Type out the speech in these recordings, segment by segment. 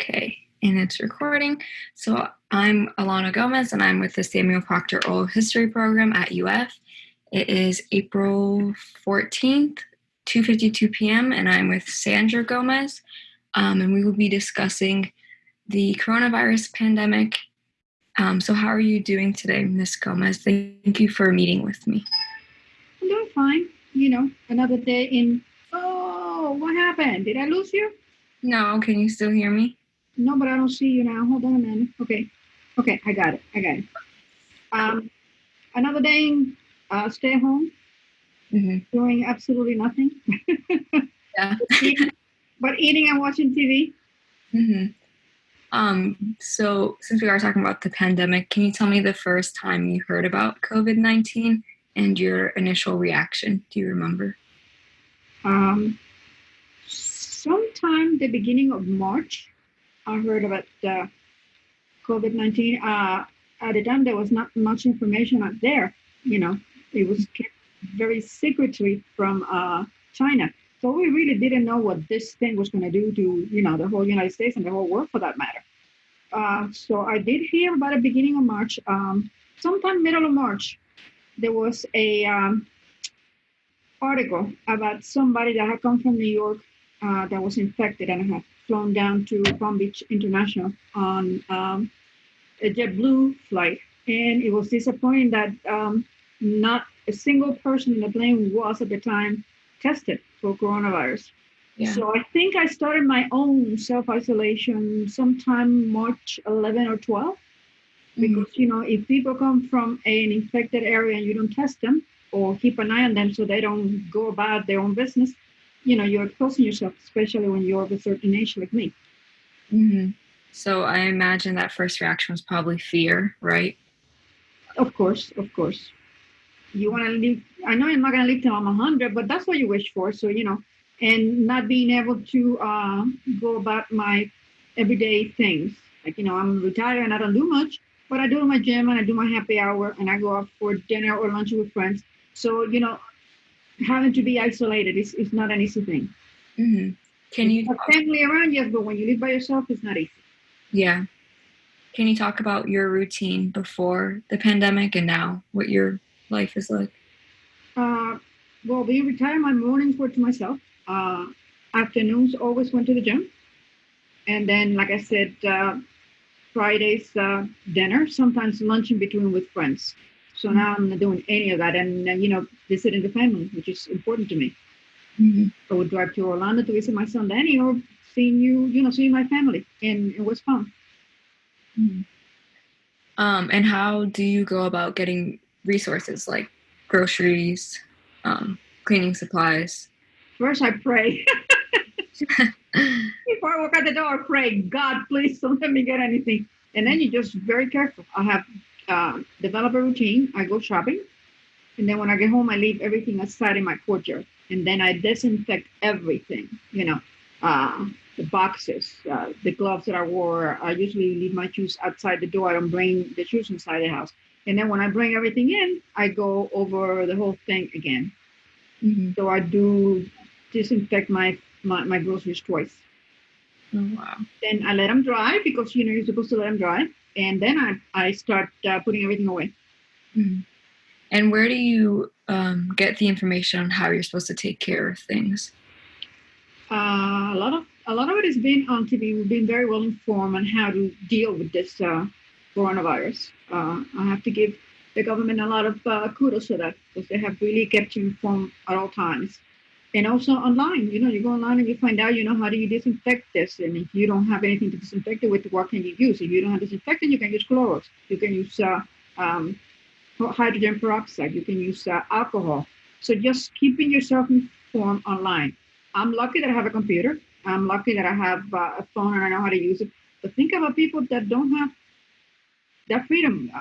Okay, and it's recording. So I'm Alana Gomez, and I'm with the Samuel Proctor Oral History Program at UF. It is April 14th, 2:52 p.m., and I'm with Sandra Gomez, and we will be discussing the coronavirus pandemic. So how are you doing today, Ms. Gomez? Thank you for meeting with me. I'm doing fine. Another day in. Oh, what happened? Did I lose you? No, can you still hear me? No, but I don't see you now. Hold on a minute. Okay, I got it. Another day in. Stay at home, doing absolutely nothing. Yeah. but eating and watching TV. So since we are talking about the pandemic, can you tell me the first time you heard about COVID-19 and your initial reaction? Do you remember? Sometime the beginning of March, I heard about COVID-19. At the time, there was not much information out there. It was kept very secretly from China. So we really didn't know what this thing was going to do to, the whole United States and the whole world for that matter. So I did hear about the beginning of March. Sometime middle of March, there was a article about somebody that had come from New York that was infected and had flown down to Palm Beach International on a JetBlue flight. And it was disappointing that not a single person in the plane was at the time tested for coronavirus. Yeah. So I think I started my own self-isolation sometime March 11 or 12. Because, if people come from an infected area and you don't test them or keep an eye on them so they don't go about their own business, you're exposing yourself, especially when you're of a certain age like me. So I imagine that first reaction was probably fear, right? Of course. You want to live. I know I'm not going to live till I'm 100, but that's what you wish for. So, and not being able to go about my everyday things. Like, I'm retired and I don't do much, but I do my gym and I do my happy hour and I go out for dinner or lunch with friends. So, having to be isolated is not an easy thing. Can you have family around? Yes, but when you live by yourself, it's not easy. Yeah. Can you talk about your routine before the pandemic and now, what your life is like? Well, being retired, my mornings were to myself. Afternoons always went to the gym. And then, like I said, Fridays dinner, sometimes lunch in between with friends. So now I'm not doing any of that. And, visiting the family, which is important to me. I would drive to Orlando to visit my son Danny or seeing my family. And it was fun. And how do you go about getting resources like groceries, cleaning supplies? First, I pray. Before I walk out the door, I pray, God, please don't let me get anything. And then you're just very careful. I have developed a routine. I go shopping. And then when I get home, I leave everything aside in my courtyard. And then I disinfect everything, the boxes, the gloves that I wore. I usually leave my shoes outside the door. I don't bring the shoes inside the house. And then when I bring everything in, I go over the whole thing again. So I do disinfect my groceries twice. Oh, wow. Then I let them dry because, you're supposed to let them dry. And then I start putting everything away. And where do you get the information on how you're supposed to take care of things? A lot of it has been on TV. We've been very well informed on how to deal with this coronavirus. I have to give the government a lot of kudos for that because they have really kept you informed at all times. And also online, you go online and you find out, how do you disinfect this? And if you don't have anything to disinfect it with, what can you use? If you don't have disinfectant, you can use Clorox. You can use hydrogen peroxide. You can use alcohol. So just keeping yourself informed online. I'm lucky that I have a computer. I'm lucky that I have a phone and I know how to use it. But think about people that don't have that freedom.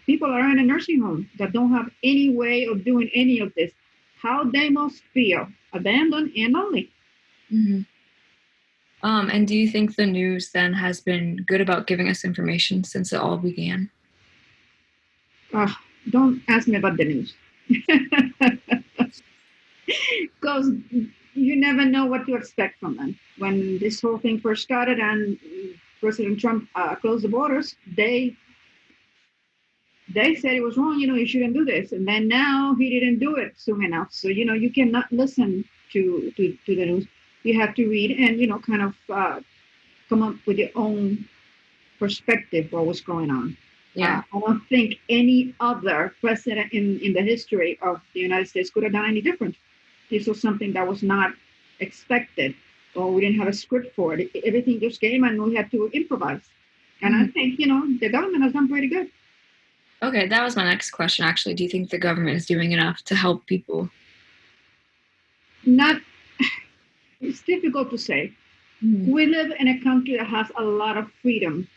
People are in a nursing home that don't have any way of doing any of this. How they must feel abandoned and lonely. And do you think the news then has been good about giving us information since it all began? Don't ask me about the news. Because you never know what to expect from them. When this whole thing first started and President Trump closed the borders, they said it was wrong. You shouldn't do this, and then now he didn't do it soon enough. So you cannot listen to the news. You have to read and kind of come up with your own perspective what was going on. Yeah. I don't think any other president in the history of the United States could have done any different. This was something that was not expected, or we didn't have a script for it. Everything just came, and we had to improvise. And I think the government has done pretty good. Okay, that was my next question, actually. Do you think the government is doing enough to help people? Not. It's difficult to say. We live in a country that has a lot of freedom.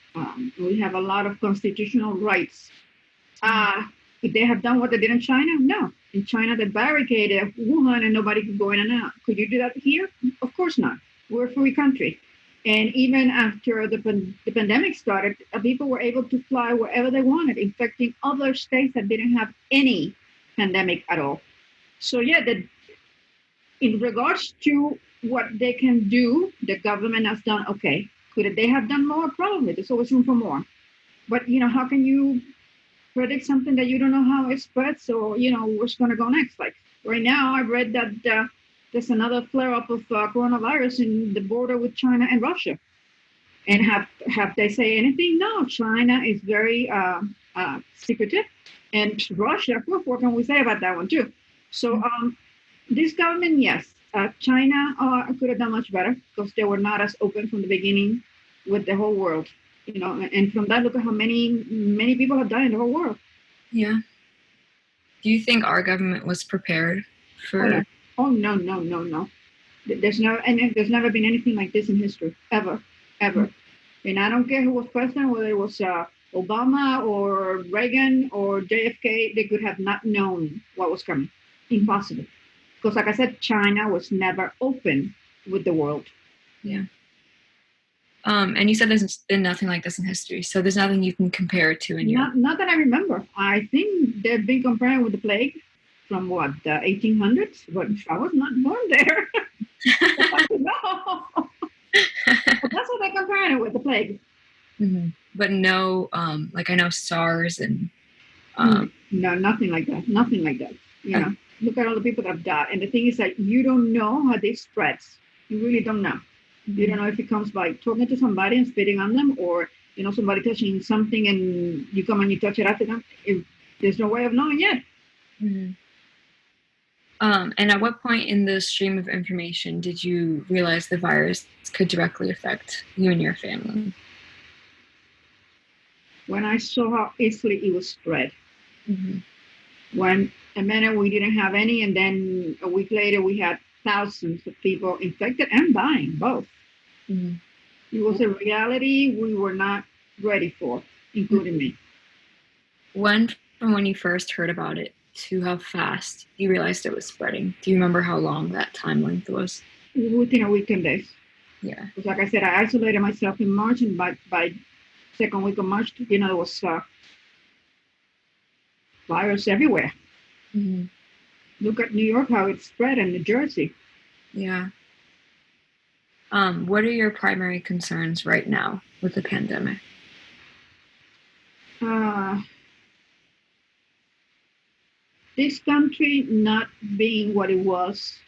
We have a lot of constitutional rights. Could they have done what they did in China? No. In China, they barricaded Wuhan and nobody could go in and out. Could you do that here? Of course not. We're a free country. And even after the pandemic started, people were able to fly wherever they wanted, infecting other states that didn't have any pandemic at all. So yeah, in regards to what they can do, the government has done okay. Could they have done more? Probably. There's always room for more. But how can you predict something that you don't know how it spreads, or what's going to go next? Like right now, I read that there's another flare-up of coronavirus in the border with China and Russia. And have they say anything? No. China is very secretive, and Russia, what can we say about that one too? So this government, yes, China could have done much better because they were not as open from the beginning with the whole world. And from that, look at how many people have died in the whole world. Yeah. Do you think our government was prepared for? Oh no. There's never been anything like this in history, ever. And I don't care who was president, whether it was Obama or Reagan or JFK, they could have not known what was coming. Impossible. Because like I said, China was never open with the world. Yeah. And you said there's been nothing like this in history, so there's nothing you can compare it to in your... Not that I remember. I think they've been comparing with the plague from what, the 1800s? But I was not born there. No. But that's what they're comparing it with, the plague. Mm-hmm. But no, like I know SARS and... No, nothing like that. Nothing like that. Look at all the people that have died. And the thing is that you don't know how this spreads. You really don't know. You don't know if it comes by talking to somebody and spitting on them, or somebody touching something and you come and you touch it after them. There's no way of knowing yet. Mm-hmm. And at what point in the stream of information did you realize the virus could directly affect you and your family? When I saw how easily it was spread. Mm-hmm. When a minute we didn't have any, and then a week later we had thousands of people infected and dying, both. Mm-hmm. It was a reality we were not ready for, including me. From when you first heard about it to how fast you realized it was spreading, do you remember how long that time length was? Within a week, 10 days. Yeah. Because like I said, I isolated myself in March, and by second week of March, there was virus everywhere. Mm-hmm. Look at New York, how it spread, and New Jersey. Yeah. What are your primary concerns right now with the pandemic? This country not being what it was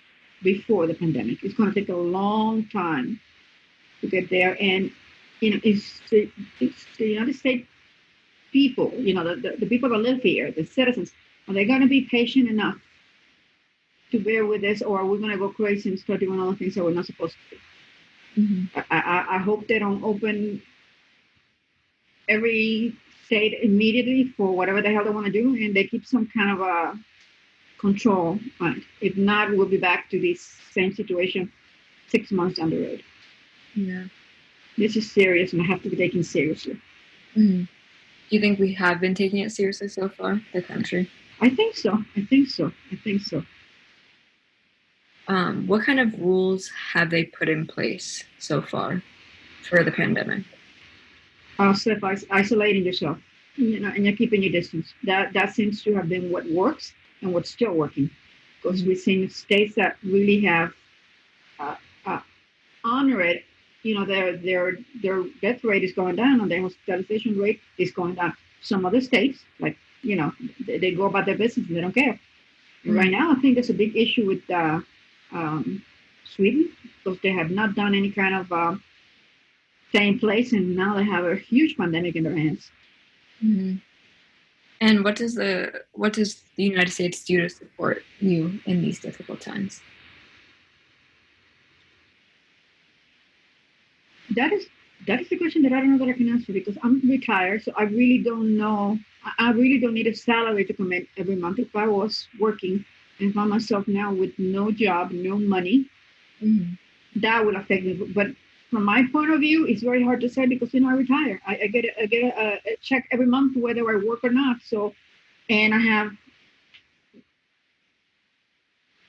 before the pandemic. It's going to take a long time to get there. And, it's the United States people, the people that live here, the citizens, are they going to be patient enough to bear with this, or are we going to go crazy and start doing all the things that we're not supposed to do? Mm-hmm. I hope they don't open every state immediately for whatever the hell they want to do, and they keep some kind of a control on it. If not, we'll be back to this same situation 6 months down the road. Yeah. This is serious, and I have to be taken seriously. Mm-hmm. Do you think we have been taking it seriously so far, the country? I think so. What kind of rules have they put in place so far for the pandemic? Isolating yourself, and you're keeping your distance. That seems to have been what works and what's still working. Because we've seen states that really have uh, uh, honor it, their death rate is going down and their hospitalization rate is going down. Some other states, like, they go about their business and they don't care. And right now, I think there's a big issue with um, Sweden because they have not done any kind of stay in place, and now they have a huge pandemic in their hands. Mm-hmm. And what does the United States do to support you in these difficult times? That is a question that I don't know that I can answer because I'm retired, so I really don't know. I really don't need a salary to come in every month. If I was working and found myself now with no job, no money, that would affect me. But from my point of view, it's very hard to say because I retire. I get a check every month whether I work or not. So, and I have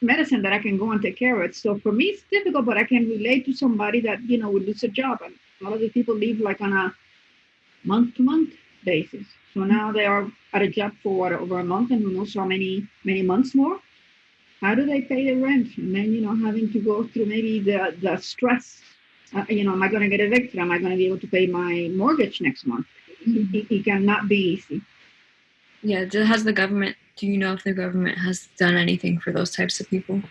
medicine that I can go and take care of it. So for me, it's difficult, but I can relate to somebody that would lose a job, and a lot of the people live like on a month-to-month basis. So now they are at a job for over a month, and who knows how many months more. How do they pay the rent? And then having to go through maybe the stress. Am I going to get evicted? Am I going to be able to pay my mortgage next month? It cannot be easy. Yeah, has the government, do you know if the government has done anything for those types of people?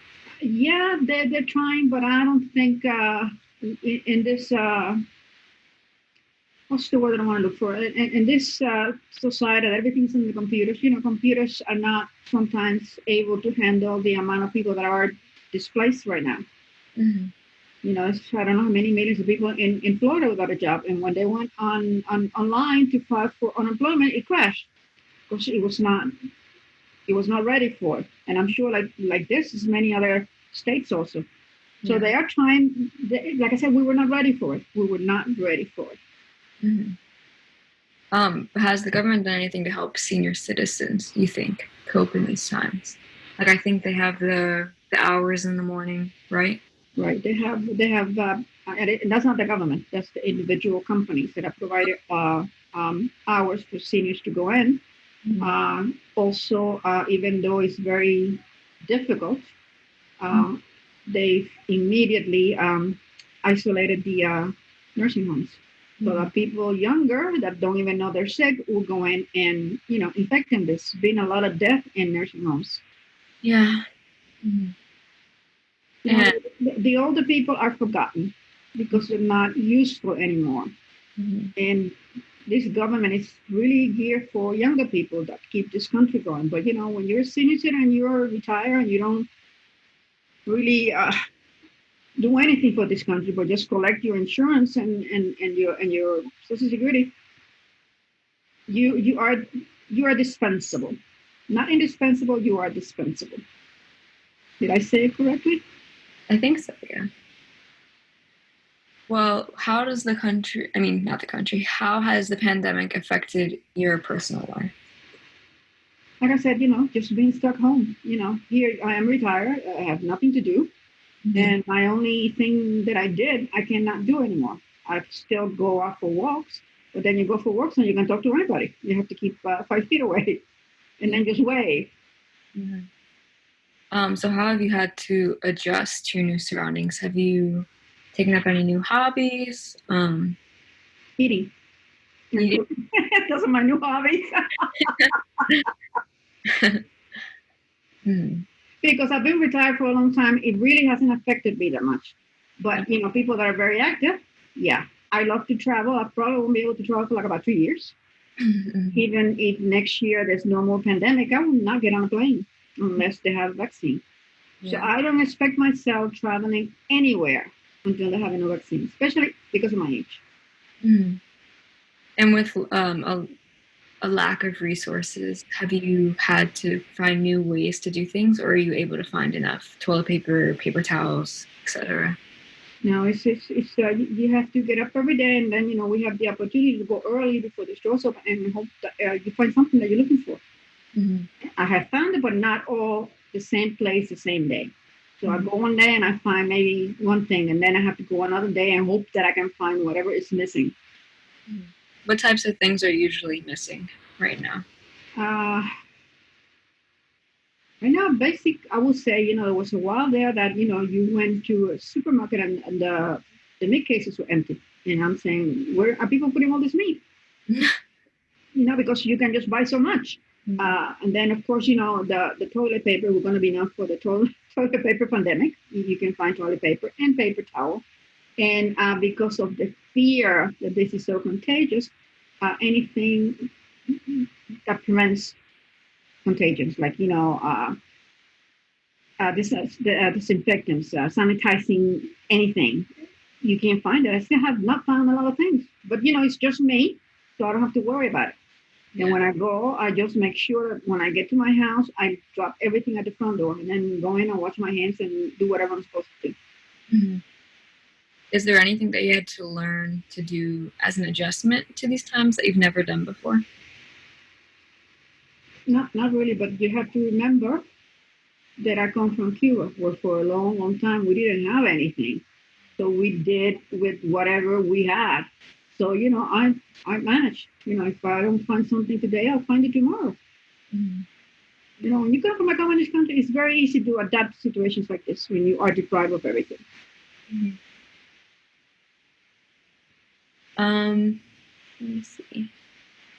Yeah, they're trying, but I don't think in this, what's the word I want to look for? In this society, everything's in the computers. Computers are not sometimes able to handle the amount of people that are displaced right now. Mm-hmm. I don't know how many millions of people in Florida without a job. And when they went online to file for unemployment, it crashed because it was not ready for it. And I'm sure like this is many other states also. So they are trying, like I said, we were not ready for it. We were not ready for it. Mm-hmm. Has the government done anything to help senior citizens, you think, cope in these times? Like, I think they have the hours in the morning, right? Right. They have, and that's not the government. That's the individual companies that have provided hours for seniors to go in. Mm-hmm. Also, even though it's very difficult, they've immediately isolated the nursing homes. So that people younger that don't even know they're sick will go in and, infect them. There's been a lot of death in nursing homes. Yeah. Mm-hmm. The older people are forgotten because they're not useful anymore. Mm-hmm. And this government is really geared for younger people that keep this country going. But, when you're a senior citizen and you're retired and you don't really do anything for this country, but just collect your insurance and your Social Security, you are dispensable. Not indispensable, you are dispensable. Did I say it correctly? I think so, yeah. Well, how does not the country, how has the pandemic affected your personal life? Like I said, just being stuck home. Here I am retired, I have nothing to do. Mm-hmm. And my only thing that I did, I cannot do anymore. I still go out for walks, but then you go for walks and you can talk to anybody. You have to keep 5 feet away and then just wave. Mm-hmm. So how have you had to adjust to your new surroundings? Have you taken up any new hobbies? Eating. Those are my new hobbies. Mm-hmm. Because I've been retired for a long time, it really hasn't affected me that much. But, people that are very active, yeah. I love to travel. I probably won't be able to travel for like about 2 years. Mm-hmm. Even if next year there's no more pandemic, I will not get on a plane unless they have a vaccine. Yeah. So I don't expect myself traveling anywhere until they have a vaccine, especially because of my age. Mm-hmm. And with a lack of resources, have you had to find new ways to do things, or are you able to find enough toilet paper, paper towels, etc.? No, it's you have to get up every day, and then we have the opportunity to go early before the stores open and hope that you find something that you're looking for. Mm-hmm. I have found it, but not all the same place the same day. So I go one day and I find maybe one thing, and then I have to go another day and hope that I can find whatever is missing. What types of things are usually missing right now? Right now, I would say, there was a while there that, you went to a supermarket and the meat cases were empty. And I'm saying, where are people putting all this meat? Because you can just buy so much. And then, of course, the toilet paper was going to be enough for the toilet paper pandemic. You can find toilet paper and paper towel. And because of the fear that this is so contagious, anything that prevents contagions, like, disinfectants, sanitizing anything, you can't find it. I still have not found a lot of things. But, it's just me, so I don't have to worry about it. And when I go, I just make sure that when I get to my house, I drop everything at the front door and then go in and wash my hands and do whatever I'm supposed to do. Mm-hmm. Is there anything that you had to learn to do as an adjustment to these times that you've never done before? Not really, but you have to remember that I come from Cuba, where for a long, long time we didn't have anything. So we did with whatever we had. So, I manage. If I don't find something today, I'll find it tomorrow. Mm-hmm. When you come from a communist country, it's very easy to adapt to situations like this when you are deprived of everything. Mm-hmm. Let me see.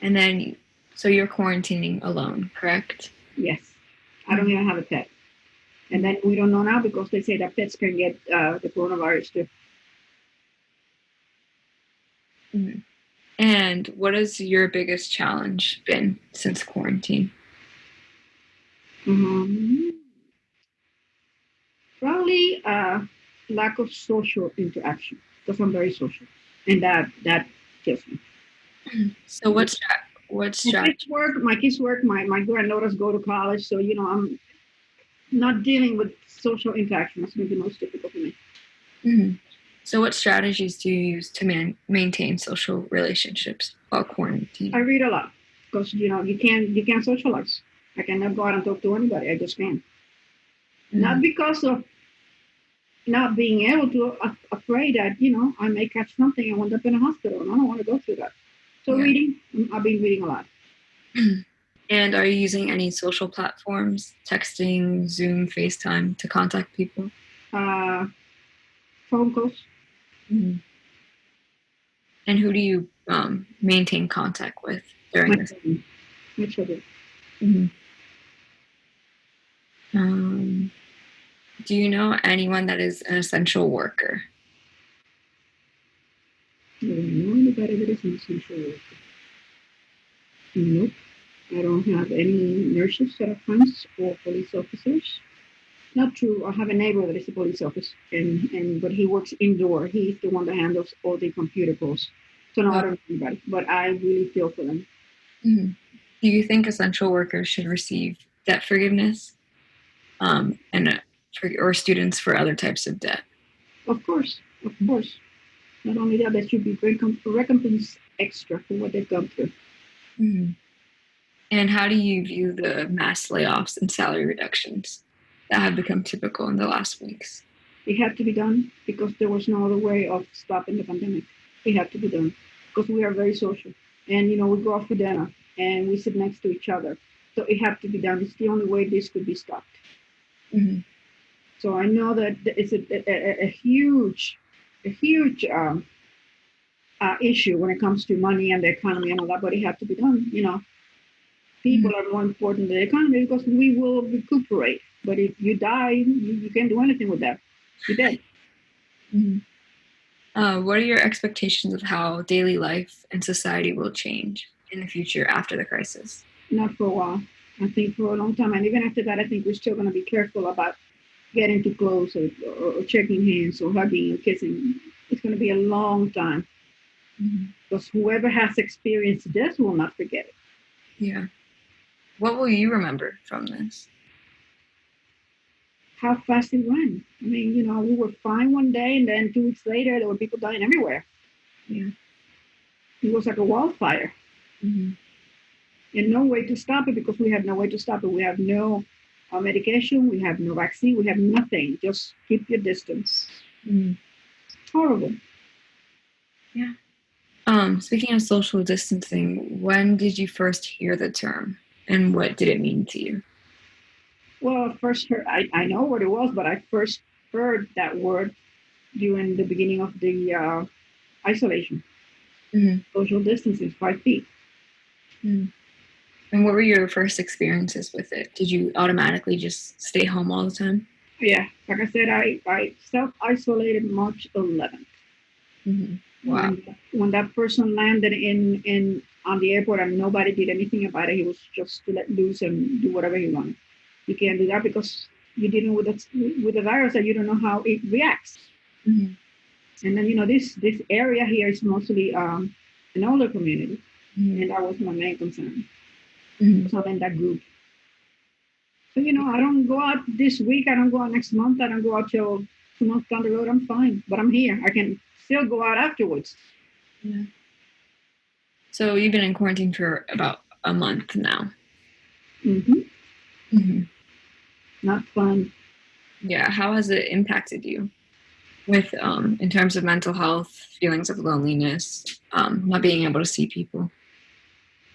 And then, so you're quarantining alone, correct? Yes. I don't even have a pet. And then we don't know now because they say that pets can get the coronavirus too. Mm-hmm. And what has your biggest challenge been since quarantine? Probably lack of social interaction because I'm very social, and that kills me. So what strategy? My kids work, my granddaughters go to college, so I'm not dealing with social interaction. That's going to be most difficult for me. Mm-hmm. So what strategies do you use to maintain social relationships while quarantining? I read a lot because you can't socialize. I cannot go out and talk to anybody. I just can't. Mm-hmm. Not because of not being able to, afraid that I may catch something and end up in a hospital, and I don't want to go through that. So reading, I've been reading a lot. And are you using any social platforms, texting, Zoom, FaceTime to contact people? Phone calls. Mm-hmm. And who do you maintain contact with during this? My children. Mm-hmm. Do you know anyone that is an essential worker? I don't know anybody that is an essential worker. Nope. I don't have any nurses that are friends or police officers. Not true. I have a neighbor that is a police officer, but he works indoor. He's the one that handles all the computer calls. So no, I don't know anybody, but I really feel for them. Mm-hmm. Do you think essential workers should receive debt forgiveness, or students for other types of debt? Of course. Not only that, there should be recompense extra for what they've gone through. Mm-hmm. And how do you view the mass layoffs and salary reductions that have become typical in the last weeks? It had to be done because there was no other way of stopping the pandemic. It had to be done because we are very social, and we go out for dinner and we sit next to each other. So it had to be done. It's the only way this could be stopped. Mm-hmm. So I know that it's a huge issue when it comes to money and the economy and all that, but it had to be done. People are more important than the economy because we will recuperate. But if you die, you can't do anything with that. You're dead. Mm-hmm. What are your expectations of how daily life and society will change in the future after the crisis? Not for a while. I think for a long time. And even after that, I think we're still going to be careful about getting too close or checking hands or hugging or kissing. It's going to be a long time. Mm-hmm. Because whoever has experienced this will not forget it. Yeah. What will you remember from this? How fast it went. I mean, we were fine one day, and then 2 weeks later, there were people dying everywhere. Yeah. It was like a wildfire. Mm-hmm. And no way to stop it because we have no way to stop it. We have no medication. We have no vaccine. We have nothing. Just keep your distance. Mm-hmm. Horrible. Yeah. Speaking of social distancing, when did you first hear the term and what did it mean to you? Well, I first heard, I know what it was, but I first heard that word during the beginning of the isolation, Mm-hmm. social distancing, 5 feet. Mm. And what were your first experiences with it? Did you automatically just stay home all the time? Yeah, like I said, I self-isolated March 11th. Mm-hmm. Wow. When that person landed in on the airport and nobody did anything about it, he was just to let loose and do whatever he wanted. You can't do that because you're dealing with a virus that you don't know how it reacts. Mm-hmm. And then this area here is mostly an older community, Mm-hmm. and that was my main concern. Mm-hmm. So I'm in that group. So I don't go out this week. I don't go out next month. I don't go out till 2 months down the road. I'm fine, but I'm here. I can still go out afterwards. Yeah. So you've been in quarantine for about a month now. Mm-hmm. Mm-hmm. Not fun. Yeah. How has it impacted you with, in terms of mental health, feelings of loneliness, not being able to see people?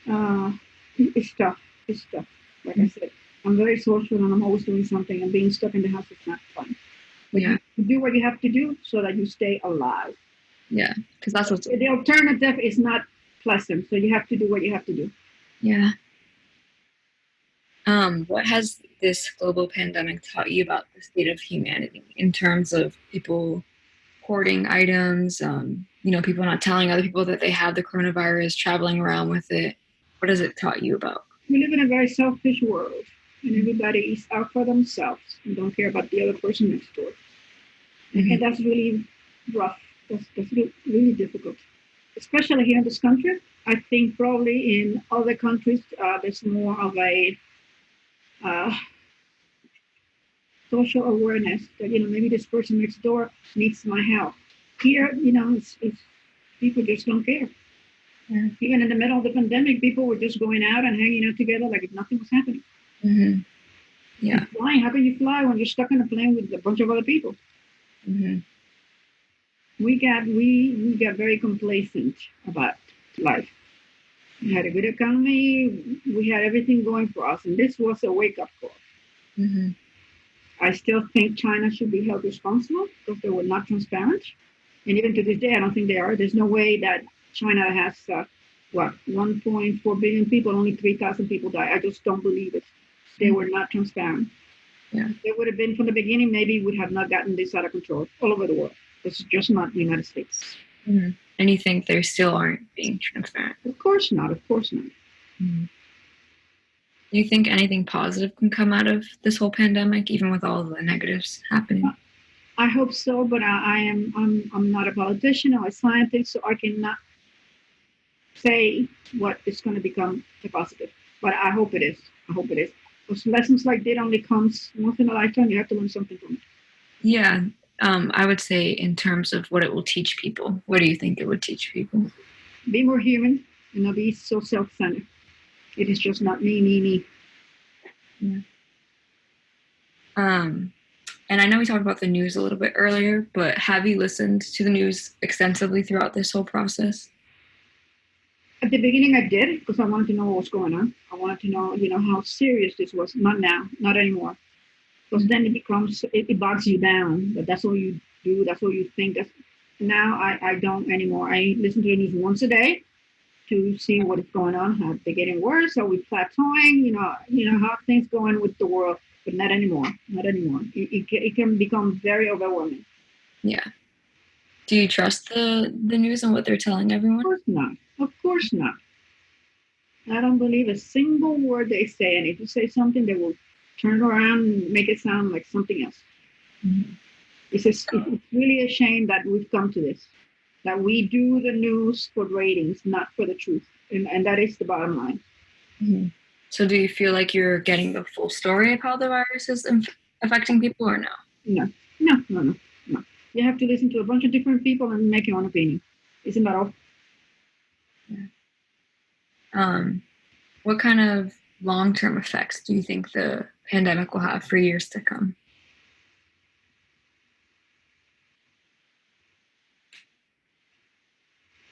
Uh, it's tough. It's tough. Like I said, I'm very social and I'm always doing something, and being stuck in the house is not fun. But Yeah. you do what you have to do so that you stay alive. Yeah. Because that's what's. The alternative is not pleasant, so you have to do what you have to do. Yeah. What has this global pandemic taught you about the state of humanity in terms of people hoarding items, people not telling other people that they have the coronavirus, traveling around with it? What has it taught you about? We live in a very selfish world, and everybody is out for themselves and don't care about the other person next door. Mm-hmm. And that's really rough. That's really difficult, especially here in this country. I think probably in other countries there's more of a uh, social awareness that maybe this person next door needs my help. Here, it's people just don't care. Yeah. Even in the middle of the pandemic, people were just going out and hanging out together like if nothing was happening. Mm-hmm. Yeah. And flying, how can you fly when you're stuck in a plane with a bunch of other people? Mm-hmm. We got very complacent about life. We had a good economy. We had everything going for us, and this was a wake up call. Mm-hmm. I still think China should be held responsible because they were not transparent. And even to this day, I don't think they are. There's no way that China has, 1.4 billion people, only 3,000 people die. I just don't believe it. They were not transparent. Yeah. They would have been from the beginning, maybe would have not gotten this out of control all over the world. It's just not the United States. Mm-hmm. And you think they still aren't being transparent? Of course not. Of course not. Mm-hmm. Do you think anything positive can come out of this whole pandemic, even with all the negatives happening? I hope so, but I'm not a politician or a scientist, so I cannot say what is going to become the positive. But I hope it is. I hope it is. Because lessons like that only comes once in a lifetime. You have to learn something from it. Yeah. I would say in terms of what it will teach people. What do you think it would teach people? Be more human and not be so self-centered. It is just not me. Yeah. And I know we talked about the news a little bit earlier, but have you listened to the news extensively throughout this whole process? At the beginning, I did because I wanted to know what was going on. I wanted to know, how serious this was. Not now, not anymore. Because then it bogs you down. But that's all you do. That's all you think. Now I don't anymore. I listen to the news once a day to see what is going on. How they're getting worse? Are we plateauing? How things going with the world. But not anymore. Not anymore. It can become very overwhelming. Yeah. Do you trust the news and what they're telling everyone? Of course not. Of course not. I don't believe a single word they say. And if you say something, they will turn around and make it sound like something else. Mm-hmm. It's really a shame that we've come to this. That we do the news for ratings, not for the truth. And that is the bottom line. Mm-hmm. So do you feel like you're getting the full story of how the virus is affecting people or no? No. You have to listen to a bunch of different people and make your own opinion. Isn't that all? Yeah. What kind of long-term effects do you think the pandemic will have for years to come?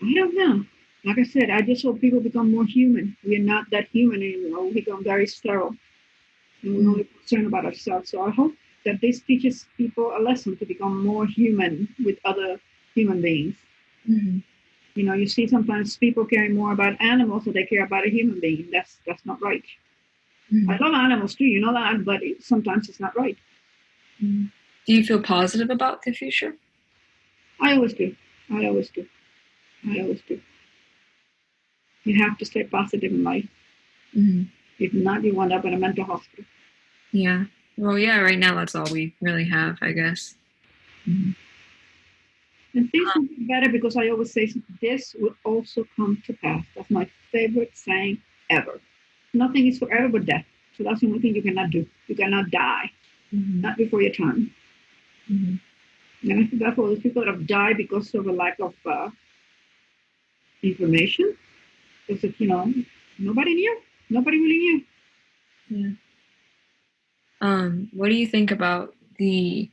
I don't know. Like I said, I just hope people become more human. We are not that human anymore. We become very sterile. and we're only concerned about ourselves. So I hope that this teaches people a lesson to become more human with other human beings. Mm-hmm. You know, you see sometimes people caring more about animals than they care about a human being. That's not right. I Mm-hmm. love animals too, you know that, but sometimes it's not right. Mm-hmm. Do you feel positive about the future? I always do. I always do. I always do. You have to stay positive in life. Mm-hmm. If not, you wind up in a mental hospital. Yeah. Well, yeah, right now that's all we really have, I guess. Mm-hmm. And things will be better because I always say this will also come to pass. That's my favorite saying ever. Nothing is forever but death. So that's the only thing you cannot do. You cannot die, Mm-hmm. not before your time. Mm-hmm. And I think that's for those people that have died because of a lack of information. Because, nobody knew. Nobody really knew. Yeah. What do you think about the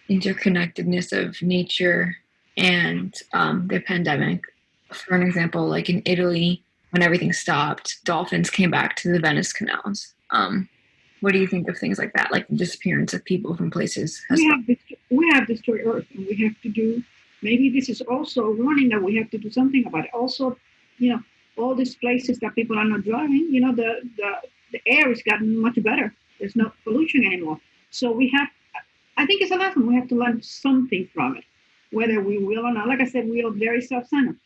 interconnectedness of nature and the pandemic? For an example, like in Italy, when everything stopped, dolphins came back to the Venice canals. What do you think of things like that, like the disappearance of people from places has We stopped? have we have destroyed Earth, and we have to do. Maybe this is also a warning that we have to do something about it. Also, you know, all these places that people are not driving. The air has gotten much better. There's no pollution anymore. So we have. I think it's a lesson. We have to learn something from it, whether we will or not. Like I said, we are very self-centered.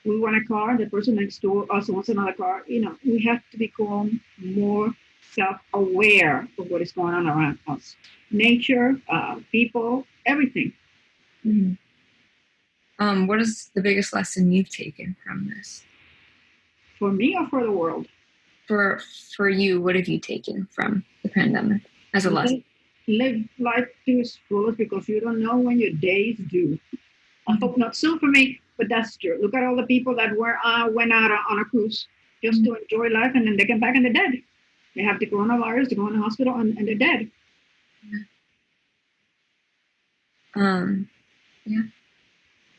We want a car. The person next door also wants another car. We have to become more self-aware of what is going on around us. Nature, people, everything. Mm-hmm. What is the biggest lesson you've taken from this? For me or for the world. For for you, what have you taken from the pandemic as a lesson? Live, live life to its fullest because you don't know when your day is due. I Mm-hmm. hope not soon for me, but that's true. Look at all the people that went out on a cruise just to enjoy life, and then they come back and they're dead. They have the coronavirus, they go in the hospital, and they're dead. Yeah.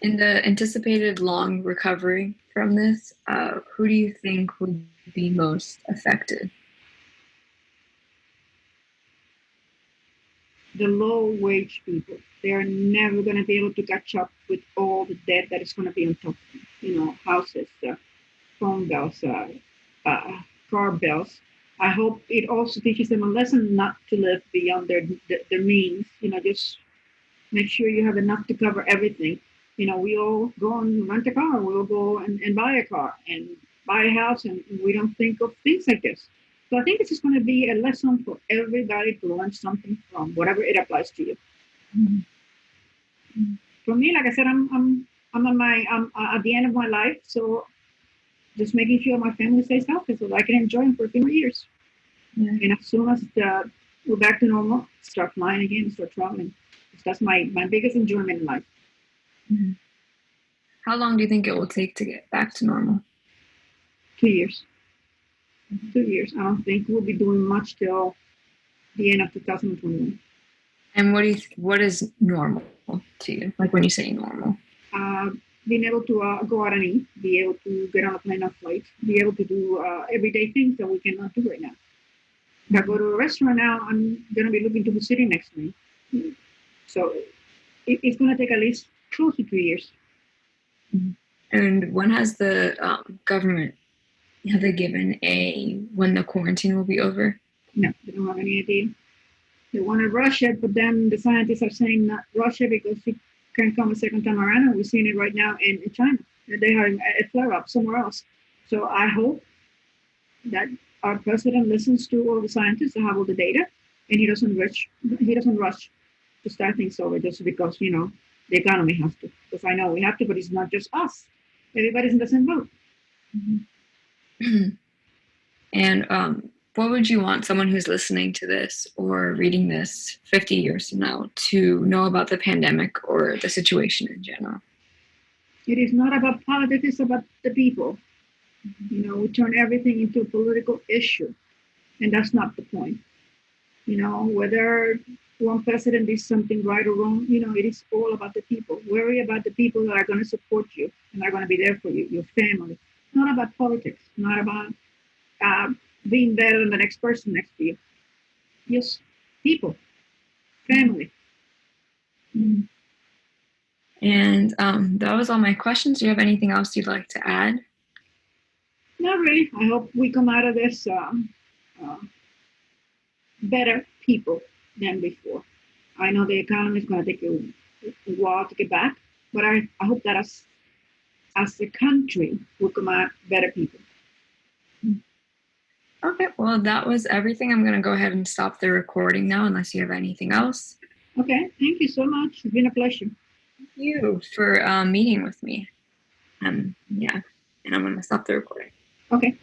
In the anticipated long recovery from this, who do you think would be most affected? The low wage people, they are never going to be able to catch up with all the debt that is going to be on top of them. Houses, phone bills, car bills. I hope it also teaches them a lesson not to live beyond their means. Just make sure you have enough to cover everything. We all go and rent a car. We all go and buy a car and buy a house, and we don't think of things like this. So I think this is going to be a lesson for everybody to learn something from, whatever it applies to you. Mm-hmm. For me, like I said, I'm at the end of my life, so just making sure my family stays healthy so that I can enjoy them for a few more years. Yeah. And as soon as we're back to normal, start flying again, start traveling. That's my biggest enjoyment in life. Mm-hmm. How long do you think it will take to get back to normal? 2 years. 2 years. I don't think we'll be doing much till the end of 2021. And what is normal to you? Like when you say normal? Uh, Being able to go out and eat, be able to get on a plane or flight, be able to do everyday things that we cannot do right now. If I go to a restaurant now, I'm going to be looking to who's sitting next to me. So it's going to take at least close to 2 years. Mm-hmm. And when has the government have they given a when the quarantine will be over? No, they don't have any idea. They want to rush it, but then the scientists are saying not rush it because it can come a second time around. And we're seeing it right now in China. They're having a flare up somewhere else. So I hope that our president listens to all the scientists that have all the data, and he doesn't rush to start things over just because the economy has to. Because I know we have to, but it's not just us. Everybody's in the same boat. Mm-hmm. And what would you want someone who's listening to this or reading this 50 years from now to know about the pandemic or the situation in general? It is not about politics; it's about the people. We turn everything into a political issue, and that's not the point. Whether one president did something right or wrong, it is all about the people. Worry about the people that are going to support you and are going to be there for you, your family. Not about politics, not about uh, being better than the next person next to you. just people, family. And that was all my questions. Do you have anything else you'd like to add? Not really. I hope we come out of this better people than before. I know the economy is going to take a while to get back, but I hope that as a country, we'll come out better people. Okay, well, that was everything. I'm going to go ahead and stop the recording now unless you have anything else. Okay, thank you so much. It's been a pleasure. Thank you for meeting with me. Yeah, and I'm going to stop the recording. Okay.